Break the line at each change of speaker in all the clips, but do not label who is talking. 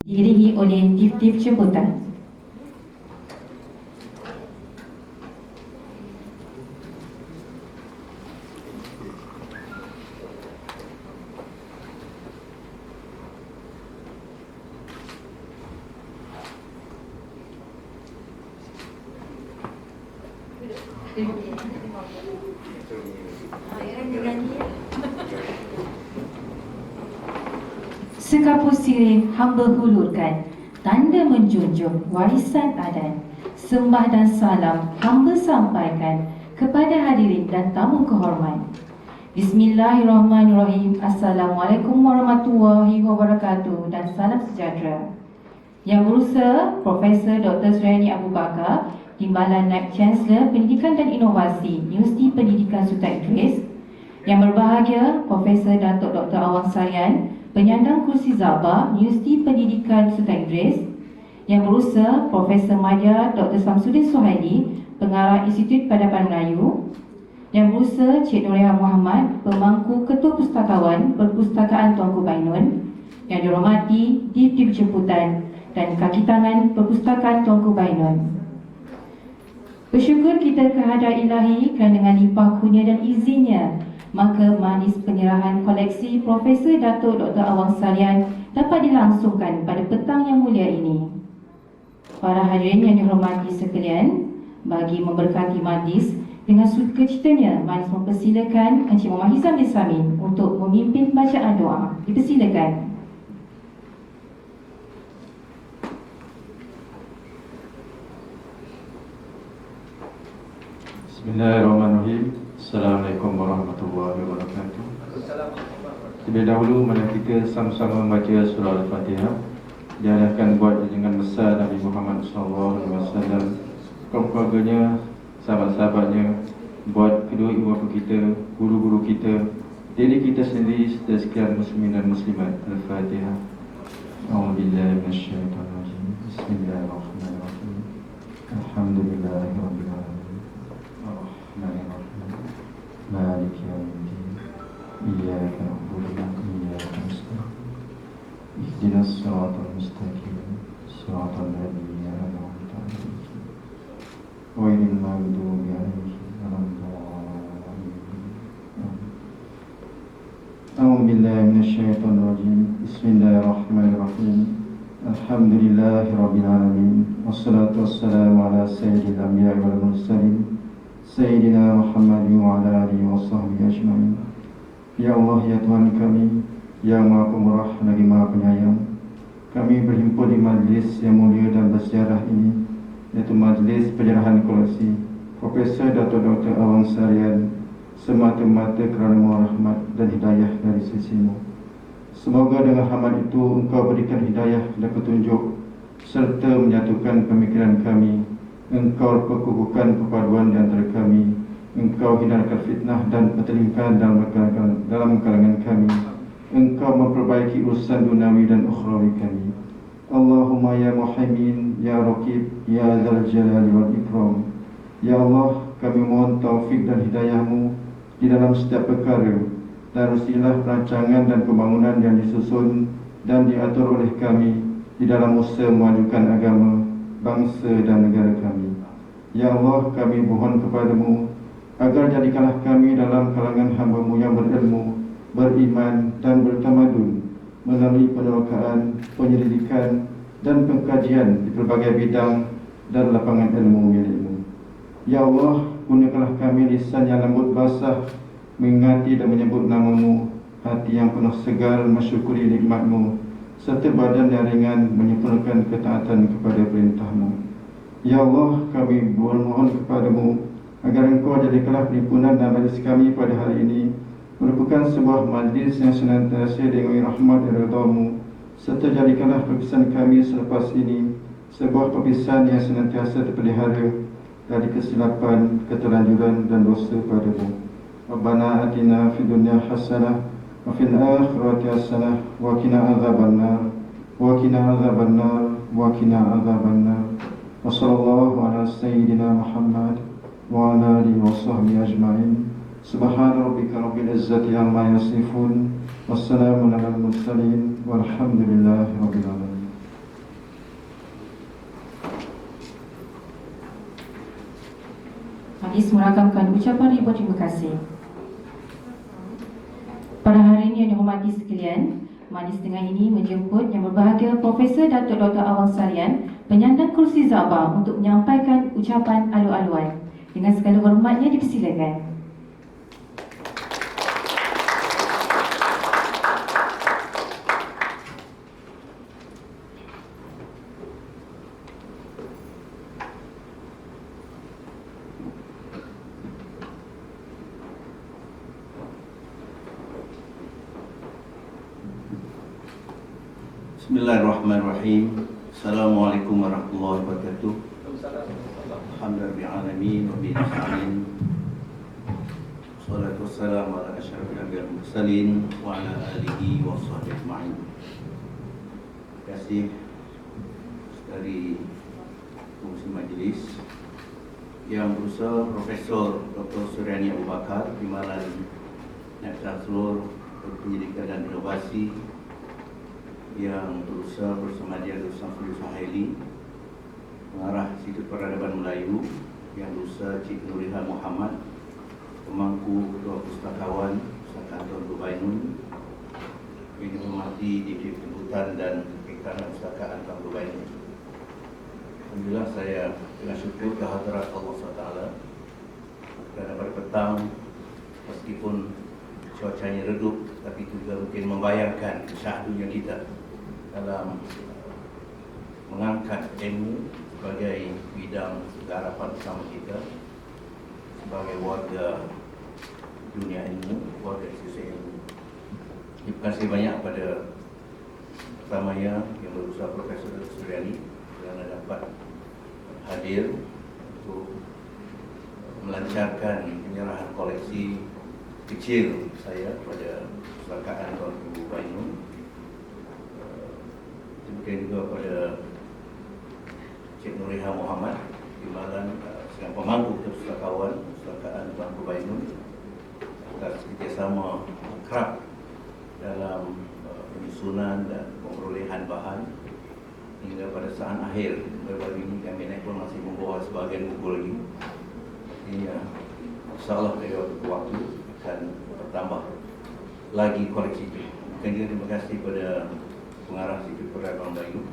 diiringi oleh tif-tif jemputan. Sekapur sirih hamba hulurkan, tanda menjunjung warisan adat. Sembah dan salam hamba sampaikan kepada hadirin dan tamu kehormat. Bismillahirrahmanirrahim. Assalamualaikum warahmatullahi wabarakatuh dan salam sejahtera. Yang berusaha Profesor Dr. Suriani Abu Bakar, Timbalan Naib Chancellor Pendidikan dan Inovasi Universiti Pendidikan Sultan Idris. Yang berbahagia Profesor Datuk Dr. Awang Sarian, Penyandang Kursi Zabah Universiti Pendidikan Sultan Idris. Yang berusaha Profesor Madya Dr. Samsudin Suhaili, Pengarah Institut Peradaban Melayu. Yang berusaha Cik Nuriah Muhammad, Pemangku Ketua Pustakawan Perpustakaan Tuanku Bainun. Yang dihormati Tif-tif Jemputan dan kaki tangan Perpustakaan Tuanku Bainun. Bersyukur kita kehadrat ilahi kerana dengan limpah kurnia dan izinnya, maka majlis penyerahan koleksi Profesor Datuk Dr. Awang Sarian dapat dilangsungkan pada petang yang mulia ini. Para hadirin yang dihormati sekalian, bagi memberkati majlis, dengan sukacitanya majlis mempersilakan Encik Muhammad Hizam bin Samin untuk memimpin bacaan doa. Dipersilakan.
Bismillahirrahmanirrahim. Assalamualaikum warahmatullahi wabarakatuh. Terlebih dahulu mari kita sama-sama membaca surah Al-Fatihah. Diarahkan buat dengan besar Nabi Muhammad SAW, keluarganya, sahabat-sahabatnya, buat kedua ibu bapa kita, guru-guru kita, diri kita sendiri serta sekalian muslimin dan muslimat. Al-Fatihah. A'udzubillahi minasyaitonirrajim. Bismillahirrahmanirrahim. Alhamdulillahirabbil alamin. مالك يوم الدين إياك نعبد وإياك نستعين اهدنا الصراط المستقيم صراط الذين أنعمت عليهم غير المغضوب عليهم ولا الضالين. أعوذ بالله من الشيطان الرجيم. بسم الله الرحمن الرحيم. الحمد لله رب العالمين والصلاة والسلام على سيد الأنبياء والمرسلين Sayyidina Muhammad wa ala alihi wa sahbihi ajma'in. Ya Allah, ya Tuhan kami, yang Maha Pemurah lagi Maha Penyayang, kami berhimpun di majlis yang mulia dan bersejarah ini, yaitu majlis penyerahan koleksi Profesor Datuk Dr. Awang Sarian, semata-mata kerana mohon rahmat dan hidayah dari sisimu. Semoga dengan rahmat itu Engkau berikan hidayah dan petunjuk serta menyatukan pemikiran kami. Engkau perkukuhkan perpaduan di antara kami. Engkau hindarkan fitnah dan pertelingkahan dalam kalangan kami. Engkau memperbaiki urusan dunawi dan ukhrawi kami. Allahumma ya Muhaimin, ya Raqib, ya Dzal Jalali wal Ikram. Ya Allah, kami mohon taufik dan hidayahmu di dalam setiap perkara, dan usilah perancangan dan pembangunan yang disusun dan diatur oleh kami di dalam usaha memajukan agama, bangsa dan negara kami. Ya Allah, kami mohon kepadamu agar jadikanlah kami dalam kalangan hamba-Mu yang berilmu, beriman dan bertamadun melalui penerokaan, penyelidikan dan pengkajian di pelbagai bidang dan lapangan ilmu milik-Mu. Ya Allah, gunakanlah kami lisan yang lembut basah mengingati dan menyebut nama-Mu, hati yang penuh segar mensyukuri nikmat-Mu, serta badan yang ringan menyempurnakan ketaatan kepada perintah-Mu. Ya Allah, kami mohon kepadamu agar Engkau jadikanlah perhimpunan dan majlis kami pada hari ini merupakan sebuah majlis yang senantiasa diingui rahmat dan ridha-Mu, serta jadikanlah perpisahan kami selepas ini sebuah perpisahan yang senantiasa terpelihara dari kesilapan, keterlanjuran dan dosa padamu. Rabbana atina fid dunya hasanah wa fil akhirati hasanah wa qina adzabannar wa qina adzabannar wa qina adzabannar. Wa sallallahu ala sayyidina Muhammad wa ala alihi wa sahbihi ajma'in. Subhana rabbika rabbil izzati amma yasifun. Wassalamun ala al-mursalin walhamdulillahi rabbil alamin.
Majlis merakamkan ucapan ribuan terima kasih. Pada hari ini yang dihormati sekalian, majlis dengan ini menjemput Yang Berbahagia Profesor Datuk Dr. Awang Sarian, penyandang kursi Zabah, untuk menyampaikan ucapan alu-aluan. Dengan segala hormatnya dipersilakan.
Bismillahirrahmanirrahim. Assalamualaikum warahmatullahi wabarakatuh. Alhamdulillah alamin wa bihi nasta'in. Wassalatu wassalamu ala asyrafil anbiya'i wal mursalin wa ala alihi wa sahbihi ajma'in. Terima kasih dari Fungsi Majlis Yang Berusaha Profesor Dr. Suryani Abu Bakar, Timbalan Naib Chancellor Pendidikan dan Inovasi, yang berusaha bersama dia Dr. Suhaili, Pengarah Institut Peradaban Melayu, yang berusaha Cik Nuriha Muhammad, Pemangku Ketua Pustakawan Pusaka Tuan Bainun, yang dihormati Divisi Penjemputan dan Kekanan Pustakaan Tuan Bainun. Alhamdulillah, saya dengan syukur kehadirat Allah SWT kerana pada petang, meskipun cuacanya redup, tapi juga mungkin membayangkan syahdunya kita dalam mengangkat ilmu sebagai bidang garapan bersama kita sebagai warga dunia ilmu, warga institusi ilmu. Terima kasih banyak pada pertamanya Yang Berusaha Profesor Suryani kerana dapat hadir untuk melancarkan penyerahan koleksi kecil saya pada Pustakaan Tuan Guru Bainun. Demikian juga pada Cik Nuriha Muhammad, Timbalan sebagai Pemangku Pustakawan Pustakaan Tuan Guru Bainun, atas kerjasama kerap dalam penyusunan dan pemerolehan bahan hingga pada saat akhir. Baru ini kami naik pun masih membawa sebahagian buku lagi. InsyaAllah dari waktu ke waktu akan bertambah lagi koleksi itu. Terima kasih kepada Pengarah Institut Peradaban Melayu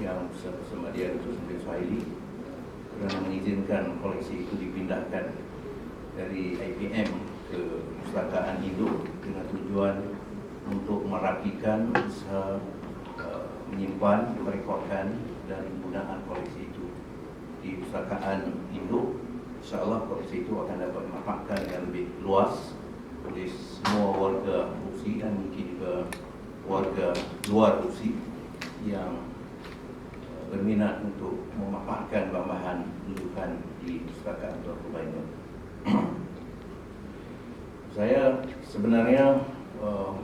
yang bersama dia Dr. Suhaili kerana mengizinkan koleksi itu dipindahkan dari IPM ke Pustakaan Indo dengan tujuan untuk merapikan usaha menyimpan, merekodkan dan menggunakan koleksi itu di Pustakaan Indo. InsyaAllah koleksi itu akan dapat dimanfaatkan yang lebih luas oleh semua warga UPSI dan mungkin juga warga luar UPSI yang berminat untuk memanfaatkan bahan rujukan di Pustakaan Tuan Guru Bainun. Saya sebenarnya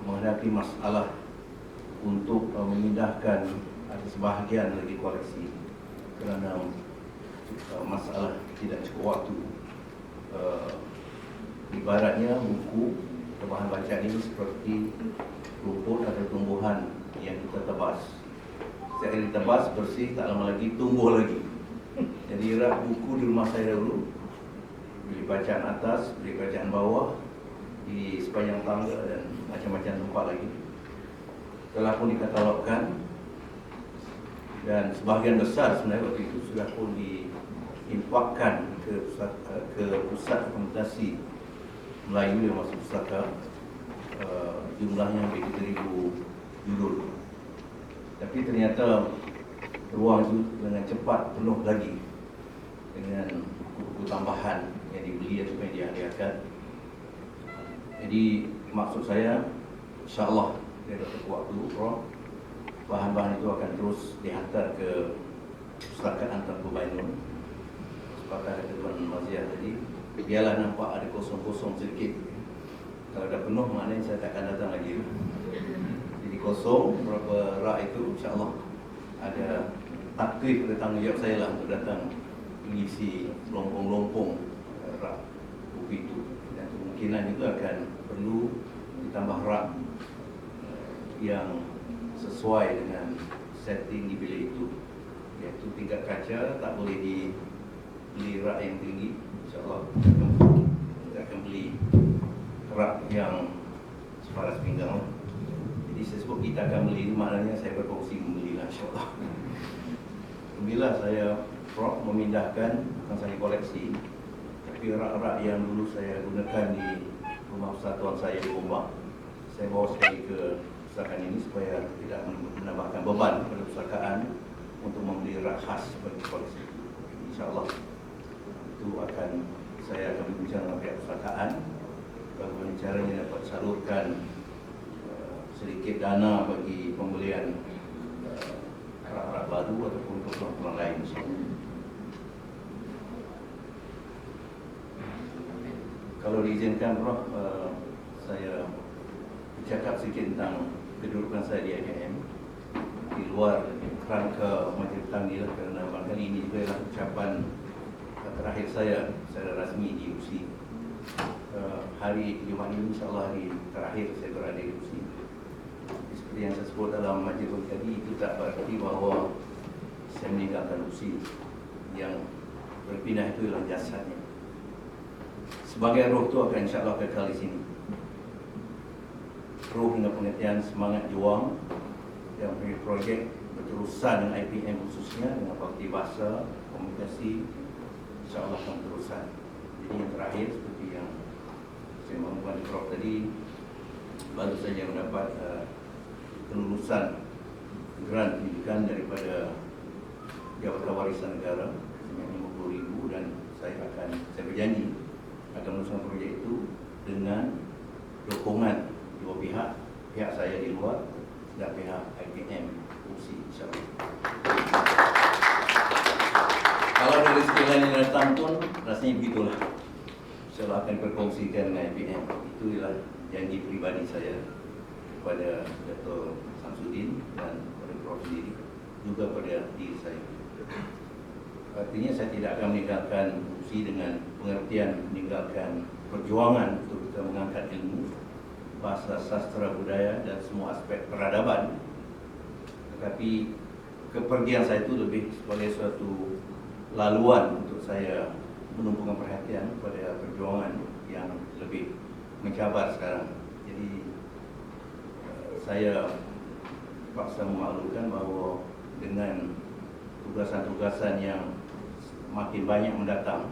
menghadapi masalah untuk memindahkan ada sebahagian lagi koleksi kerana masalah tidak cukup waktu. Ibaratnya buku atau bahan bacaan ini seperti rumput atau tumbuhan yang kita tebas. Setiap ditebas bersih, tak lama lagi tumbuh lagi. Jadi rak buku di rumah saya dahulu, beli bacaan atas, beli bacaan bawah, di sepanjang tangga dan macam-macam tempat lagi. Telah pun dikatalogkan dan sebahagian besar sebenarnya waktu itu sudah pun diinfakkan ke pusat akomodasi Melayu yang masuk pustaka. Jumlahnya lebih dari 1,000 judul. Tapi ternyata ruang itu dengan cepat penuh lagi dengan buku tambahan yang dibeli atau yang dihadiahkan. Jadi maksud saya, insyaAllah dari waktu bahan-bahan itu akan terus dihantar ke Pustakaan Tuan Guru Bainun. Sepakat dengan Tuan Maziah tadi, biarlah nampak ada kosong-kosong sedikit. Kalau dah penuh, maknanya saya tak akan datang lagi. Jadi kosong, berapa rak itu, insyaAllah ada taklif, ada tanggungjawab saya lah untuk datang mengisi lompong-lompong rak buku itu. Dan kemungkinan juga akan perlu ditambah rak yang sesuai dengan setting di bilik itu, iaitu tingkat kaca tak boleh beli rak yang tinggi, insyaAllah kita akan beli rak yang separas pinggang. Jadi saya sebut kita akan beli, maknanya saya berfungsi membelilah, insyaAllah. Alhamdulillah saya memindahkan, bukan saya koleksi, tapi rak-rak yang dulu saya gunakan di rumah persatuan saya di Gombak, saya bawa sekali ke pustakaan ini supaya tidak menambahkan beban pada pustakaan untuk membeli rak khas bagi koleksi. InsyaAllah itu saya akan berbincang dengan pihak pustakaan bagaimana caranya dapat salurkan sedikit dana bagi pembelian rak-rak baru ataupun keperluan lain. Kalau diizinkan Prof, saya bercakap sedikit tentang kedudukan saya di IPM di luar kerangka majlis tanggi, kerana barangkali ini juga adalah ucapan terakhir saya secara rasmi di UPSI. Hari Jumaat ini insyaAllah hari terakhir saya berada di UPSI. Seperti yang saya sebut dalam majlis tadi, itu tak berarti bahawa saya meninggalkan UPSI. Yang berpindah itu ialah jasadnya. Sebagai roh itu akan insyaAllah kekal di sini. Roh dengan pengertian semangat juang yang punya projek berterusan dengan IPM khususnya, dengan Fakulti Bahasa, Komunikasi, insyaAllah akan berterusan. Jadi yang terakhir seperti yang saya mahu Prof tadi, baru saja mendapat kelulusan grant pendidikan daripada Jabatan Warisan Negara sebanyak 50,000, dan saya berjanji akan meneruskan projek itu dengan dukungan dua pihak, pihak saya di luar dan pihak IPM UPSI, insyaAllah. Kalau dari sekian yang datang pun rasanya begitulah, insyaAllah akan berkongsikan dengan IPM. Itu ialah janji pribadi saya kepada Dato' Samsudin dan kepada Prof sendiri, juga pada diri saya. Artinya saya tidak akan meninggalkan UPSI dengan pengertian meninggalkan perjuangan untuk kita mengangkat ilmu, bahasa, sastra, budaya dan semua aspek peradaban. Tetapi kepergian saya itu lebih sebagai suatu laluan untuk saya menumpukan perhatian pada perjuangan yang lebih mencabar sekarang. Jadi saya paksa memaklumkan bahawa dengan tugasan-tugasan yang makin banyak mendatang,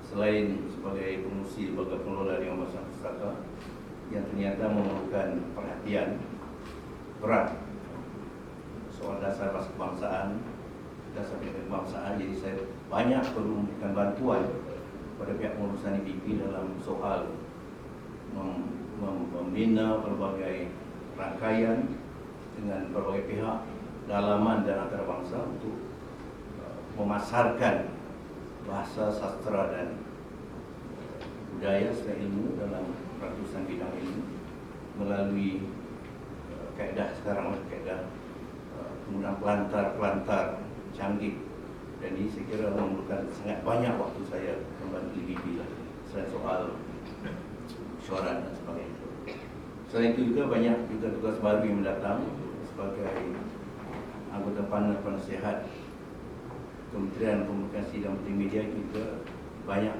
selain sebagai pengurusi lembaga pengelola Dewan Bahasa Pustaka yang ternyata memerlukan perhatian berat soal dasar bahasa kebangsaan, dasar pendidikan kebangsaan, jadi saya banyak perlu memberikan bantuan pada pihak pengurusan IPP dalam soal membina berbagai rangkaian dengan berbagai pihak dalaman dan antarabangsa untuk memasarkan bahasa, sastra dan budaya serta ilmu dalam ratusan bidang ilmu melalui kaedah sekarang, kaedah penggunaan pelantar-pelantar canggih. Dan ini saya kira memerlukan sangat banyak waktu saya membantu IPP lah, selain soal syuarat dan sebagainya. Selain itu juga banyak juga tugas baru yang mendatang sebagai anggota panel penasihat Kementerian Komunikasi dan Multimedia, juga banyak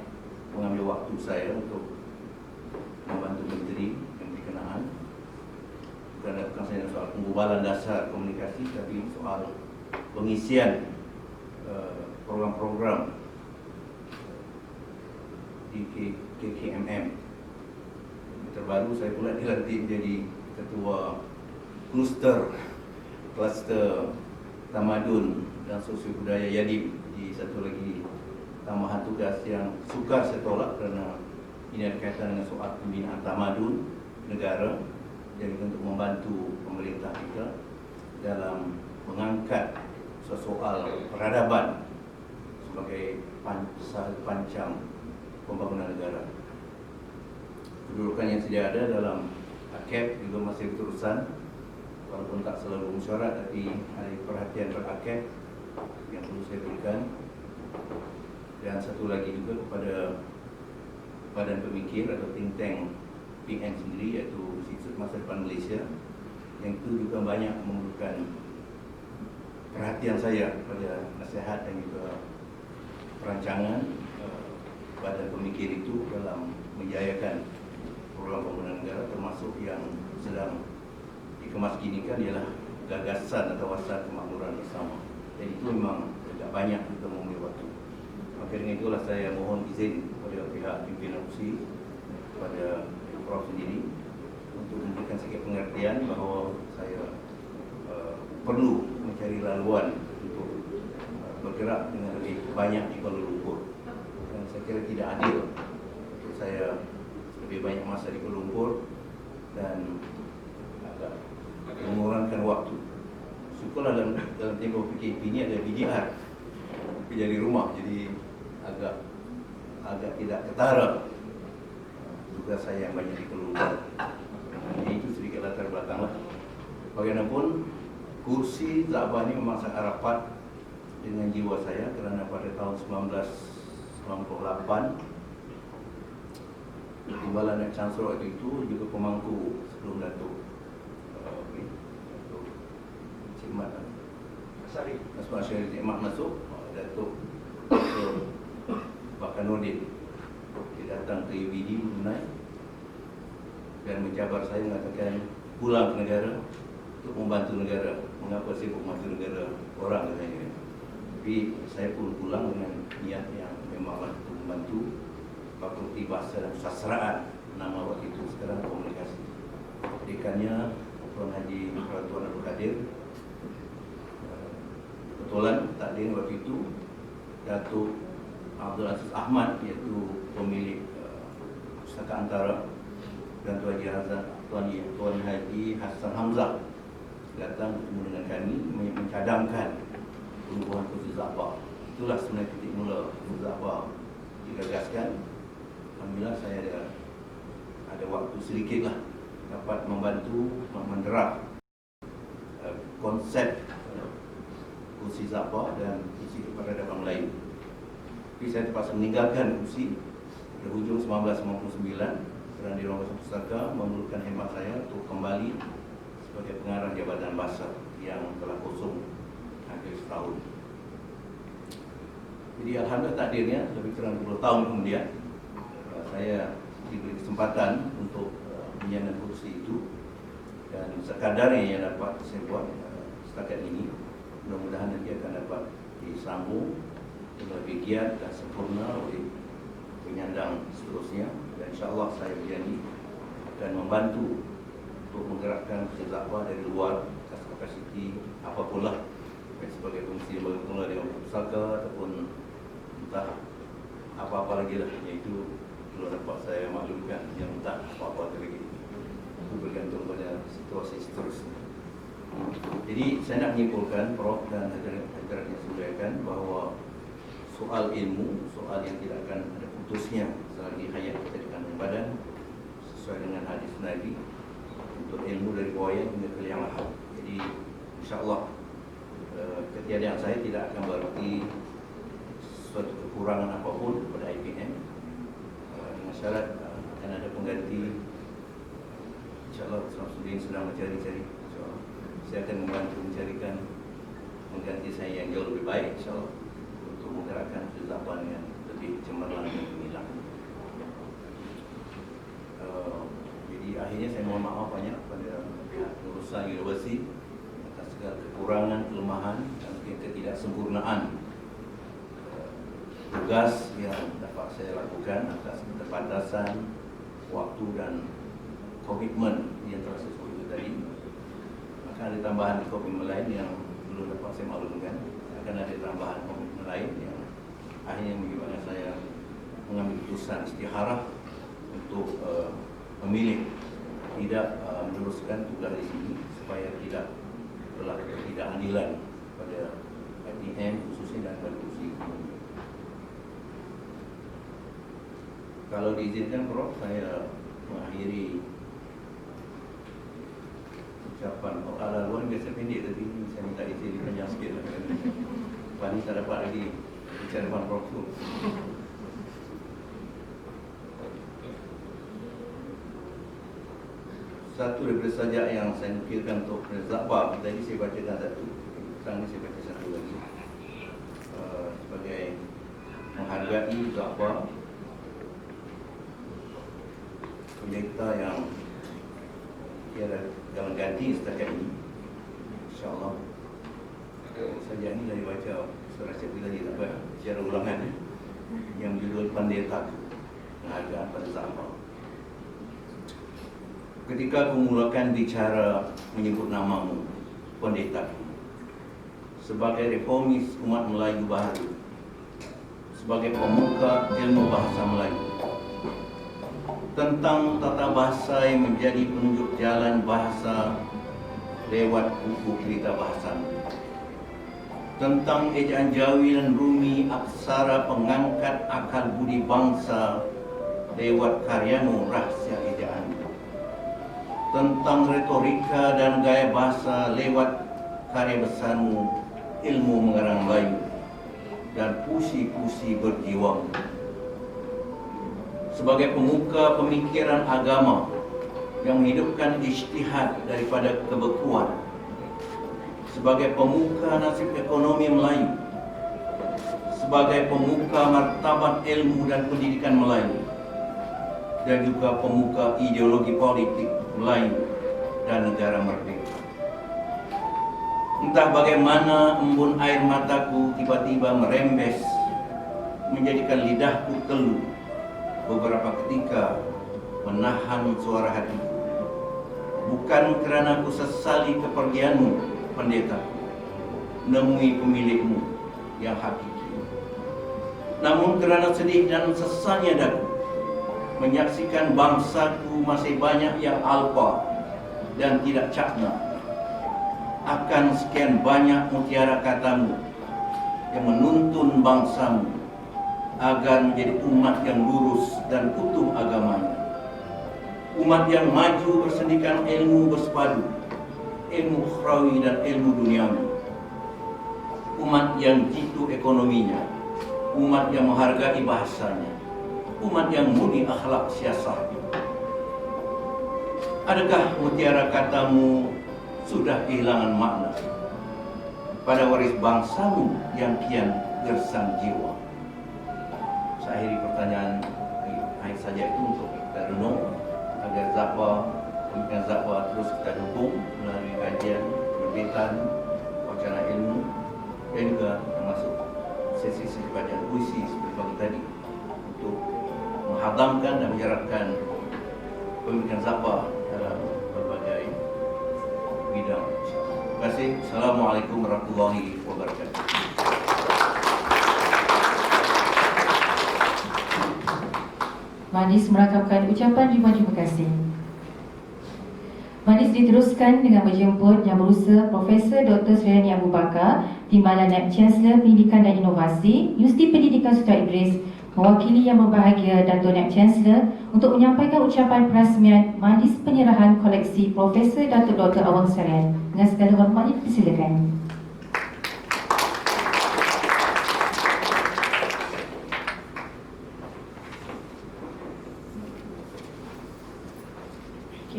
mengambil waktu saya untuk membantu menteri yang berkenaan. Bukan saya soal penggubalan dasar komunikasi, tapi soal pengisian program-program di KKMM. Terbaru saya pula dilantik menjadi ketua kluster tamadun dan sosio budaya Yadim, di satu lagi tambahan tugas yang sukar saya tolak kerana ini ada kaitan dengan soal pembinaan tamadun negara. Jadi untuk membantu pemerintah kita dalam mengangkat soal peradaban sebagai pancang pembangunan negara. Kedudukan yang sedia ada dalam AKEP juga masih berterusan, walaupun tak selalu mesyuarat, tapi ada perhatian berakeh yang perlu saya berikan. Dan satu lagi juga kepada badan pemikir atau think tank PN sendiri, iaitu Institut Masa Depan Malaysia, yang itu juga banyak memerlukan perhatian saya pada nasihat dan juga perancangan badan pemikir itu dalam menjayakan program pembangunan negara, termasuk yang sedang dikemasginikan ialah gagasan atau wawasan kemakmuran bersama. Dan itu memang agak banyak kita mempunyai waktu. Maka dengan itulah saya mohon izin kepada pihak pimpinan kursi, kepada Prof sendiri, untuk memberikan sedikit pengertian bahawa saya perlu mencari laluan untuk bergerak dengan lebih banyak di Kuala Lumpur. Dan saya kira tidak adil untuk saya lebih banyak masa di Kuala Lumpur dan agak mengurangkan waktu. Syukurlah dalam tempoh PKP ini ada BDR kerja di rumah, jadi agak tidak ketara tugas saya yang banyak di Kuala Lumpur. Jadi itu sedikit latar belakang lah. Bagaimanapun kursi Zabah ini memang sangat rapat dengan jiwa saya, kerana pada tahun 1998 Timbalan Naib Chancellor waktu itu juga pemangku sebelum Datuk Cik Mat Asari masuk, Datuk Bakanudin dia datang ke UBD Brunei dan mencabar saya, mengatakan pulang ke negara untuk membantu negara. Mengapa sibuk membantu negara orang, katanya. Tapi saya pun pulang dengan niat yang memanglah untuk membantu Fakulti Bahasa dan Sastraan, nama waktu itu, sekarang komunikasi. Dekannya Tuan Haji Tuan Abdul Kadir. Kebetulan takdir waktu itu Datuk Abdul Aziz Ahmad, iaitu pemilik Pustaka Antara, dan Tuan Haji Hassan Hamzah datang bertemu dengan kami, mencadangkan perubahan kursi Zabah. Itulah sebenarnya titik mula kursi Zabah digagaskan. Alhamdulillah saya ada waktu sedikit lah dapat membantu menderap konsep kursi Zabah dan isi peradaban Melayu. Tapi saya terpaksa meninggalkan kursi pada hujung 1999 kerana di Dewan Pustaka memerlukan khidmat saya untuk kembali sebagai pengarah Jabatan Bahasa yang telah kosong hampir setahun. Jadi alhamdulillah takdirnya lebih kurang 20 tahun kemudian saya diberi kesempatan untuk menyandang kursi itu, dan sekadarnya yang dapat saya buat setakat ini, mudah-mudahan nanti akan dapat disambung dengan lebih giat dan sempurna oleh penyandang seterusnya. Dan insyaAllah saya berjanji akan membantu untuk menggerakkan kursi Zabah dari luar kapasiti apapun lah, sebagai fungsi pengelola Dewan Pusaka ataupun entah apa-apa lagi lah, iaitu kalau dapat saya maklumkan, yang entah apa-apa lagi, itu bergantung pada situasi seterusnya. Jadi saya nak menyimpulkan, Prof dan hadirat yang dimuliakan, bahawa soal ilmu, soal yang tidak akan ada putusnya selagi hayat kita di kandungan badan, sesuai dengan hadis Nabi, untuk ilmu dari buaya hingga ke liang lahat. Jadi insyaAllah ketiadaan saya tidak akan berarti suatu kekurangan apapun pada IPM. Dengan syarat akan ada pengganti. InsyaAllah Samsudin sedang mencari-cari. InsyaAllah saya akan membantu mencarikan pengganti saya yang jauh lebih baik, InsyaAllah, untuk menggerakkan kezaban yang lebih cemerlang dan gemilang. Jadi akhirnya saya mohon maaf banyak kepada pihak pengurusan universiti atas segala kekurangan, kelemahan dan ketidaksempurnaan tugas yang dapat saya lakukan atas keterbatasan waktu dan komitmen yang telah saya sebut tadi. Akan ada tambahan komitmen lain yang belum dapat saya maklumkan. Akan ada tambahan komitmen lain yang akhirnya menyebabkan saya mengambil keputusan istikharah untuk memilih tidak meneruskan tugas di sini supaya tidak berlaku ketidakadilan pada IPM khususnya dan pada kursi. Kalau diizinkan, Prof, saya mengakhiri ucapan ala luar biasa pendek, tapi saya minta izin dipanjang sikit. Pani tak dapat lagi bicara depan Prof tu. Satu daripada sajak yang saya nukilkan untuk Zabah, tadi saya bacakan satu, sekarang ni saya baca satu lagi sebagai menghargai Zafar, pendeta yang tiada jalan ganti setakat ini. InsyaAllah saja ini dari baca surah Syekh tadi tak apa secara ulangan yang berjudul Pendeta, penghargaan pada Zafar. Ketika kumulakan bicara menyebut namamu, pendeta, sebagai reformis umat Melayu baru, sebagai pemuka ilmu bahasa Melayu, tentang tata bahasa yang menjadi penunjuk jalan bahasa lewat buku cerita bahasa, tentang ejaan Jawi dan Rumi, aksara pengangkat akal budi bangsa lewat karyamu rahsia ejaan, tentang retorika dan gaya bahasa lewat karya besarmu ilmu mengarang Melayu dan puisi-puisi berjiwa. Sebagai pemuka pemikiran agama yang menghidupkan ijtihad daripada kebekuan, sebagai pemuka nasib ekonomi Melayu, sebagai pemuka martabat ilmu dan pendidikan Melayu, dan juga pemuka ideologi politik Melayu dan negara merdeka. Entah bagaimana embun air mataku tiba-tiba merembes, menjadikan lidahku keluh beberapa ketika menahan suara hatiku. Bukan kerana aku sesali kepergianmu, pendeta, nemui pemilikmu yang hakiki, namun kerana sedih dan sesalnya daku menyaksikan bangsaku masih banyak yang alpa dan tidak cakna akan sekian banyak mutiara katamu yang menuntun bangsamu agar menjadi umat yang lurus dan utuh agamanya, umat yang maju bersendikan ilmu bersepadu, ilmu ukhrawi dan ilmu duniawi, umat yang jitu ekonominya, umat yang menghargai bahasanya, umat yang murni akhlak siasatnya. Adakah mutiara katamu sudah kehilangan makna pada waris bangsamu yang kian gersang jiwa? Saya akhiri pertanyaan hanya saja itu untuk kita renung agar Zafar, pemikiran Zafar terus kita dukung melalui kajian, penerbitan, wacana ilmu, dan juga termasuk sesi-sesi kajian puisi seperti pagi tadi untuk menghadamkan dan menyeratkan pemikiran Zafar dalam berbagai bidang. Terima kasih. Assalamualaikum warahmatullahi wabarakatuh.
Majlis merakapkan ucapan terima kasih. Majlis diteruskan dengan menjemput Yang Berusaha Profesor Dr. Suriani Abu Bakar, Timbalan Naib Chancellor Pendidikan dan Inovasi, Universiti Pendidikan Sultan Idris, mewakili Yang Berbahagia Dato' Naib Chancellor untuk menyampaikan ucapan perasmian Majlis Penyerahan Koleksi Profesor Dato' Dr. Awang Sarian. Dengan segala hormat dipersilakan.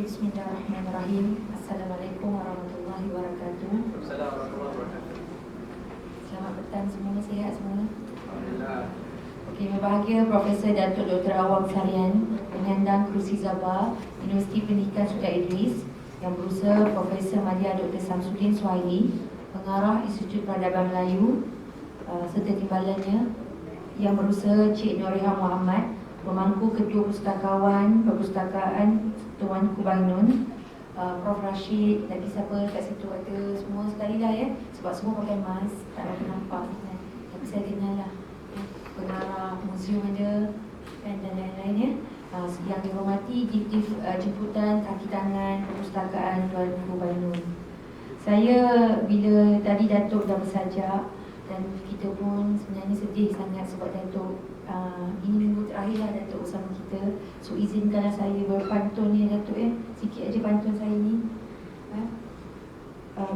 Bismillahirrahmanirrahim. Assalamualaikum warahmatullahi wabarakatuh. Selamat petang semua, sihat semua?
Alhamdulillah.
Okey, berbahagia Profesor Dato' Dr. Awang Sarian, penyandang kerusi Zabah, Universiti Pendidikan Sultan Idris, Yang Berusaha Profesor Madya Dr. Samsudin Suhaili, Pengarah Institut Peradaban Melayu, serta timbalannya, Yang Berusaha Cik Nuriha Muhammad, Pemangku Ketua Pustakawan Perpustakaan Tuanku Bainun, Prof. Rashid, lagi siapa kat situ ada semua sekali dah ya, sebab semua pakai mask, tak ada nampak kan. Tapi saya kenal lah pengarah museum ada dan lain-lain ya. Yang dihormati Diktif Jemputan Kaki Tangan Perpustakaan Tuanku Bainun. Saya bila tadi Datuk dah bersajak, dan kita pun sebenarnya sedih sangat sebab Datuk ini minggu terakhir lah Datuk bersama kita. So izinkanlah saya berpantun ni Datuk ya, sikit aja pantun saya ni.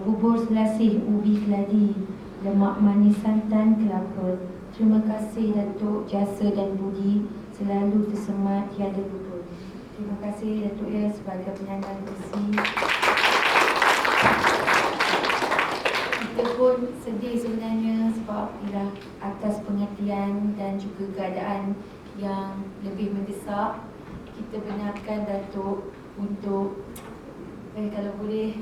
Bubur selasih ubi keladi, lemak manis santan kelapa. Terima kasih Datuk, jasa dan budi selalu tersemat tiada lupa. Terima kasih Datuk ya sebagai penyandang kursi. Kita pun sedih sebenarnya sebab
minta ialah atas pengertian dan juga keadaan yang lebih mendesak, kita benarkan Datuk untuk kalau boleh,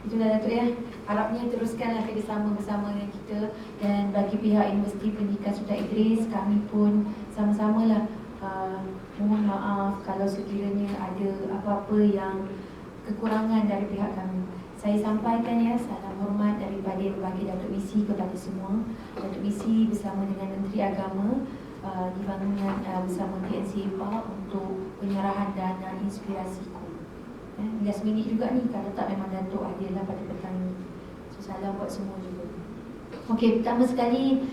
itulah Datuk ya, harapnya teruskanlah kerjasama bersama dengan kita. Dan bagi pihak Universiti Pendidikan Sultan Idris, kami pun sama-samalah mohon maaf kalau sekiranya ada apa-apa yang kekurangan dari pihak kami. Saya sampaikan ya, salam hormat daripada Bagi Datuk Wisi kepada semua. Datuk Wisi bersama dengan Menteri Agama di bangunan bersama TNC IPA untuk penyerahan dana inspirasiku. Last minute juga ni, kalau tak memang Datuk hadirlah pada petang ni. So salam buat semua juga. Okey, pertama sekali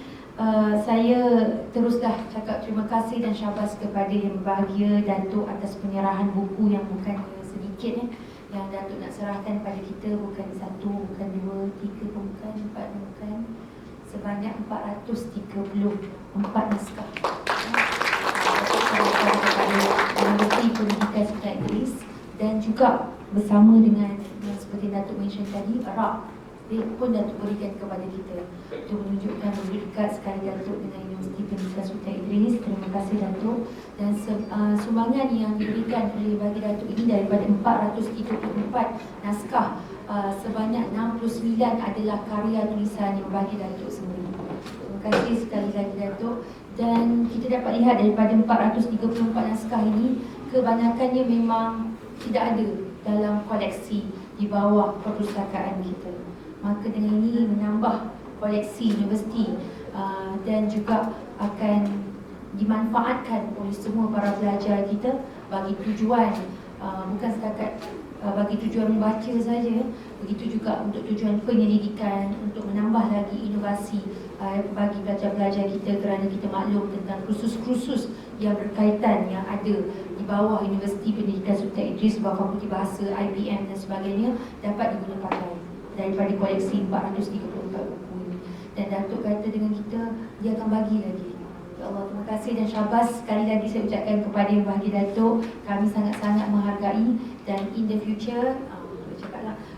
saya teruslah cakap terima kasih dan syabas kepada Yang Berbahagia Datuk atas penyerahan buku yang bukannya sedikit yang Datuk nak serahkan pada kita, bukan 1, bukan 2, 3 pun bukan, 4 pun bukan, sebanyak 434 naskah. Kepada Universiti Pendidikan Sultan Idris dan juga bersama dengan yang seperti Datuk mention tadi, rak dia pun Datuk berikan kepada kita untuk menunjukkan begitu dekat sekali Datuk dengan Universiti Pendidikan Sultan Idris. Terima kasih Datuk. Dan sumbangan yang diberikan oleh Bagi Datuk ini daripada 434 naskah, sebanyak 69 adalah karya tulisan Yang Bagi Datuk sendiri. Terima kasih sekali lagi Datuk. Dan kita dapat lihat daripada 434 naskah ini, kebanyakannya memang tidak ada dalam koleksi di bawah perpustakaan kita. Maka dengan ini menambah koleksi universiti dan juga akan dimanfaatkan oleh semua para pelajar kita bagi tujuan bukan setakat bagi tujuan membaca saja, begitu juga untuk tujuan penyelidikan, untuk menambah lagi inovasi bagi pelajar-pelajar kita, kerana kita maklum tentang kursus-kursus yang berkaitan yang ada di bawah Universiti Pendidikan Sultan Idris, bawah Fakulti Bahasa, IPM dan sebagainya dapat digunakan pakai daripada koleksi 434 buku ini. Dan Datuk kata dengan kita, dia akan bagi lagi. Ya Allah, terima kasih dan syabas sekali lagi saya ucapkan kepada Yang Berbahagia Datuk. Kami sangat-sangat menghargai dan in the future,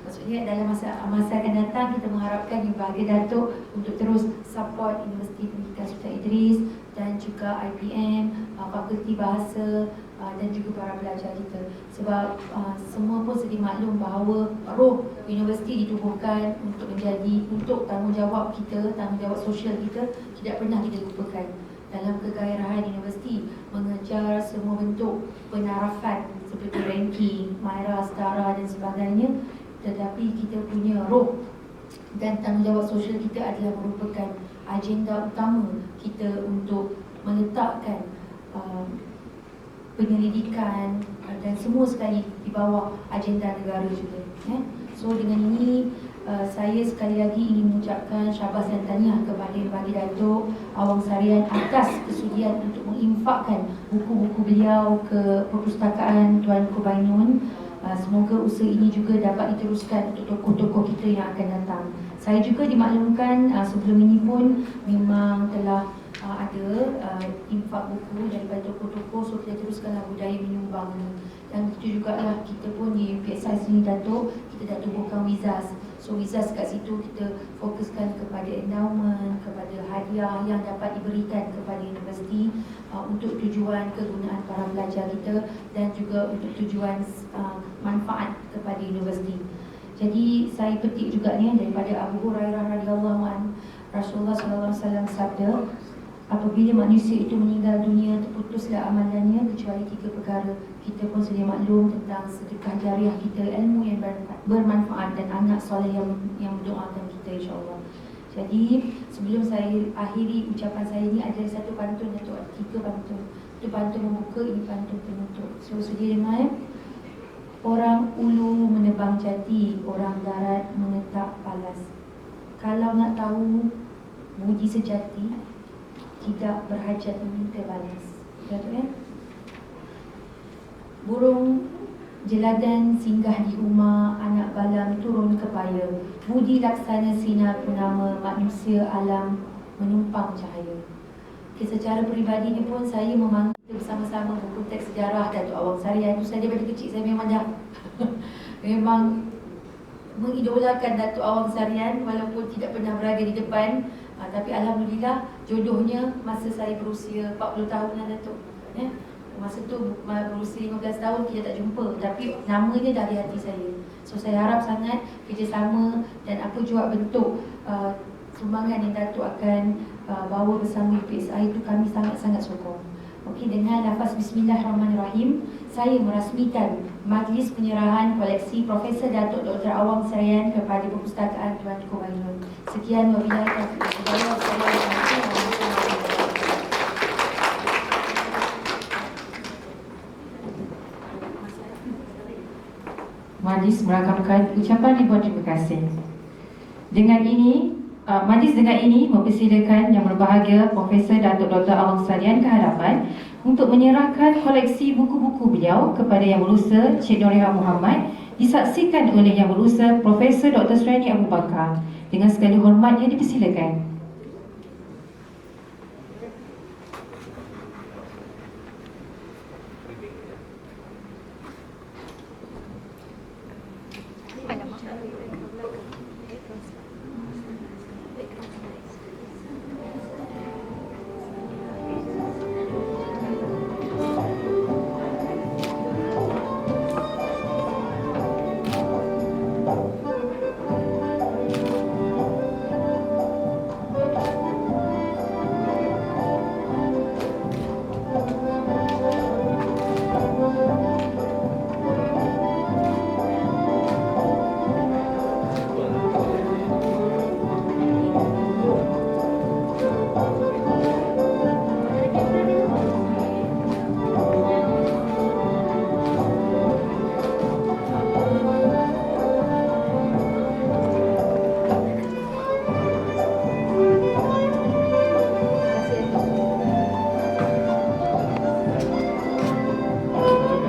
maksudnya dalam masa akan datang, kita mengharapkan Yang Berbahagia Datuk untuk terus support Universiti Pendidikan Sultan Idris dan juga IPM, Fakulti Bahasa dan juga para pelajar kita. Sebab semua pun sedia maklum bahawa roh universiti ditubuhkan untuk tanggungjawab kita, tanggungjawab sosial kita tidak pernah kita lupakan. Dalam kegairahan universiti mengejar semua bentuk penarafan seperti ranking, MyRA, Setara dan sebagainya, tetapi kita punya roh dan tanggungjawab sosial kita adalah merupakan agenda utama kita untuk meletakkan penyelidikan dan semua sekali di bawah agenda negara juga. So dengan ini saya sekali lagi ingin mengucapkan syabas dan tahniah kepada Bagi Datuk Awang Sarian atas kesudian untuk menginfakkan buku-buku beliau ke perpustakaan Tuan Kubainun. Semoga usaha ini juga dapat diteruskan untuk tokoh-tokoh kita yang akan datang. Saya juga dimaklumkan sebelum ini pun memang telah ada infak buku daripada tokoh-tokoh, so kita teruskanlah budaya menyumbang ini. Dan itu juga lah kita pun di PSI sini Datuk, kita dah tubuhkan Wizas. So Wizas kat situ kita fokuskan kepada endowment, kepada hadiah yang dapat diberikan kepada universiti untuk tujuan kegunaan para pelajar kita dan juga untuk tujuan manfaat kepada universiti. Jadi saya petik juga ni daripada Abu Hurairah radhiyallahu anhu, Rasulullah sallallahu alaihi wasallam sabda, apabila manusia itu meninggal dunia, terputuslah amalannya kecuali 3 perkara. Kita pun sedia maklum tentang sedekah jariah kita, ilmu yang bermanfaat dan anak soleh yang mendoakan kita, insya-Allah. Jadi sebelum saya akhiri ucapan saya ini, ada satu pantun atau 3 pantun. Itu pantun membuka, ini pantun penutup. So sedia dengar. Orang ulu menebang jati, orang darat mengetak palas. Kalau nak tahu budi sejati, tidak berhajat meminta balas. Betul ya? Burung jeladan singgah di rumah, anak balang turun ke paya. Budi laksana sinar purnama, manusia alam menumpang cahaya. Okay, secara peribadi ni pun saya memang bersama-sama buku teks sejarah Datuk Awang Sarian. Itu saya daripada kecil saya memang dah memang mengidolakan Datuk Awang Sarian walaupun tidak pernah berada di depan. Tapi Alhamdulillah jodohnya masa saya berusia 40 tahun lah Datuk. Masa tu berusia 15 tahun kita tak jumpa, tapi nama dia dah di hati saya. So saya harap sangat kerjasama dan apa jua bentuk sumbangan yang Datuk akan bawa bersama UPSI itu kami sangat-sangat sokong. Okey, dengan lafaz Bismillahirrahmanirrahim, saya merasmikan majlis penyerahan koleksi Profesor Datuk Dr. Awang Sarian kepada Perpustakaan Tuan Kubainun. Sekian, wabillahi taufiq. Assalamualaikum warahmatullahi wabarakatuh.
Majlis merakamkan ucapan ribuan terima kasih. Dengan ini, majlis dengan ini mempersilakan Yang Berbahagia Profesor Datuk Dr. Awang Sarian ke hadapan untuk menyerahkan koleksi buku-buku beliau kepada Yang Berusaha Cik Noreha Muhammad, disaksikan oleh Yang Berusaha Profesor Dr. Suriani Abu Bakar. Dengan segala hormatnya dipersilakan.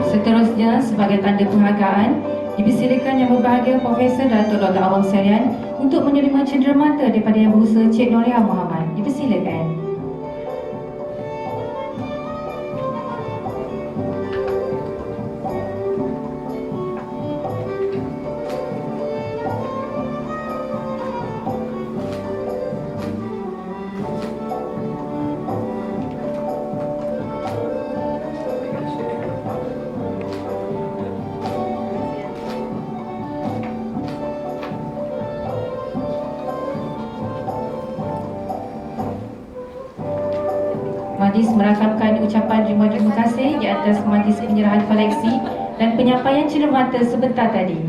Seterusnya, sebagai tanda penghargaan, dipersilakan Yang Berbahagia Profesor Datuk Dr. Awang Sarian untuk menerima cenderamata daripada Yang Berusaha Cik Noreha Muhammad. Dipersilakan. Majlis merakamkan ucapan terima kasih di atas majlis penyerahan koleksi dan penyampaian cenderamata sebentar tadi.